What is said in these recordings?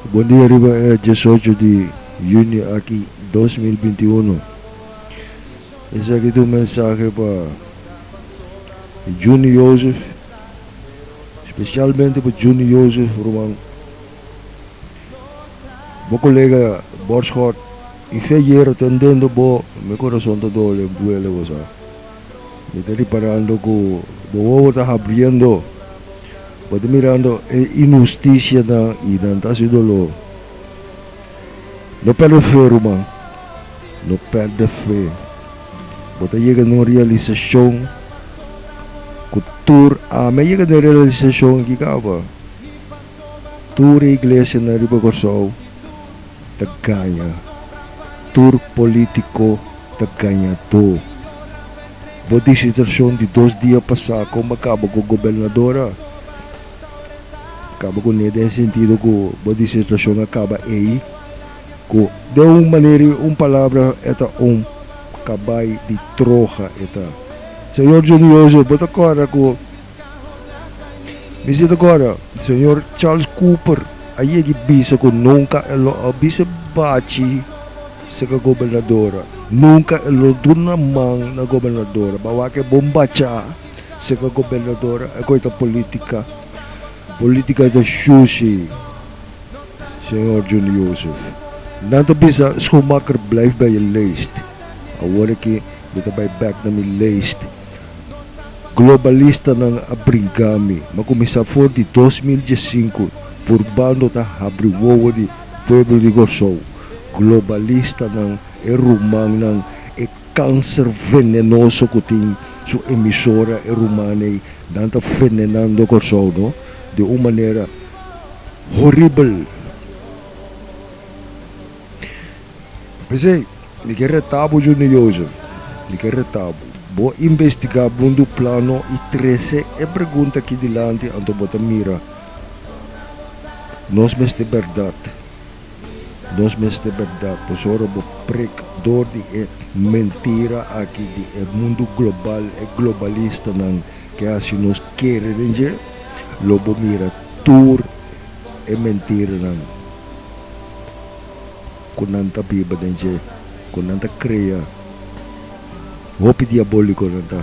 Bom dia, arriba é 18 de junho aqui, 2021. Esse aqui é um mensagem para Juni Joseph, especialmente para Juni Joseph, Roman. Meu colega Borschot, e feyeiro atendendo meu coração está dole, duele você. Me está reparando que o ovo está abrindo, está mirando a injustiça e não está se dolor. Não perde fé, Roman. Não perde fé. Você chega numa realização que tur a meia da realização que acaba. Tur a igreja na riba corsal te ganha. Tur político te ganha to. Boa situação de 2 dias passados como acaba com a governadora. Acaba com nesse sentido que boa situação acaba aí. De uma maneira, uma palavra é cabai de troca eta. Senhor Junioso, bota agora com visita agora, Senhor Charles Cooper, aí que bisa que nunca elo bisa bate se a governadora, nunca elo duna mang na governadora, bawa que bombacha se a governadora, é coisa política da sushi, Senhor Junioso. Nada bisa Schumacher blijft bij je lijst. Agora que kita bij back na mijn lijst. Globalista ng abrigami. Makumisa for de 2005 por bando ta abriwowo de pueblo de Gorsou. Globalista ng erumang ng câncer venenoso que tem sua emissora erumane danta venenando Gorsou, no? De uma maneira horrível. Pensei, me quer tabu junioso, me quer tabu. Vou investigar mundo plano e 13 é pergunta aqui delante anto bota mira. Nós mesmo de verdade. Nós mesmo de verdade. Pois ora vou prek door de mentira aqui de mundo global é globalista não que assim nós queremos dizer. Lobo mira tur é mentira não. Kunanta biba denje, kunanta kreia, hopi diabólico nanta.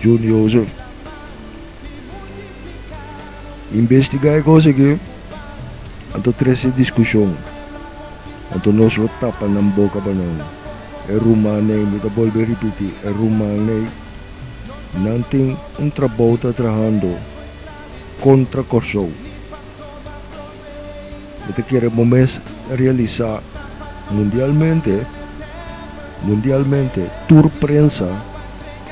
Junioso, investigar a coisa aqui, anto 13 discussão, anto nós tapa na boca ba não, é rumane, me da volver repetir, é rumane, não tem trabalho trabalhando contra Korsou. Kita queremos realizar mundialmente tour prensa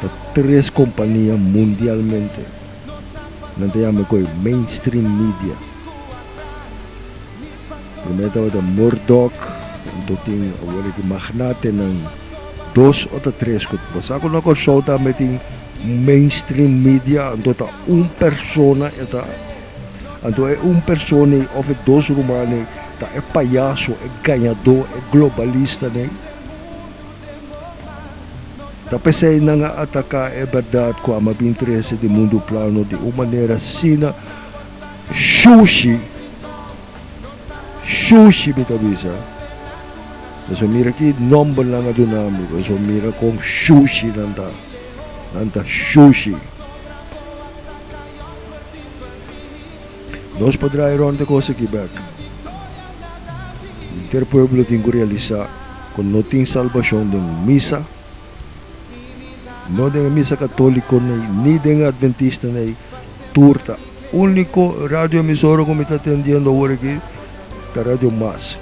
para 3 companhias mundialmente. Não tem a coi mainstream media. Primeiro da Murdoch, então tem agora que magnate ng 2 ou 3 que passa com a show também tem mainstream media, então tá persona eta. Então é persona ou 2 rumane, tá é palhaço, é ganhador, é globalista, né? Tá pensei na atacar é verdade com a interesse do mundo plano de uma maneira sina sushi me tabisa. Então mira aqui nome lang a dunami, então mira com sushi nanta sushi. Nós podrá ir onde coisa aqui back. Inter pueblo tem que realizar com não tem salvação de missa, não tem missa católico nem tem adventista nem turta. Único rádio emissora que me está atendendo agora aqui é a Rádio Mas.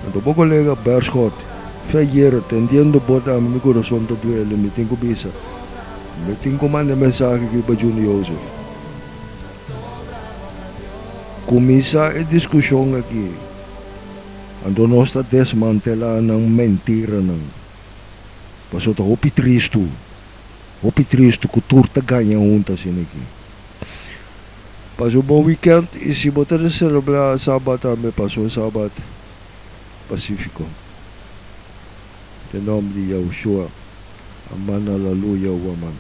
Então o colega Berschot feyeiro atendendo bota a meu coração do duelo, me tem que bisa, me tem que mandar mensagem aqui para Junioso. Começa a discussão aqui. Ando nós está desmantelando ng mentira ng. Paso ta hopi tristo que turta ganha unta sin aqui. Paso bom weekend e se botar a celebrar sábado me paso sábado Pacífico. Em nome de Yahushua. Aman, aleluia, aman.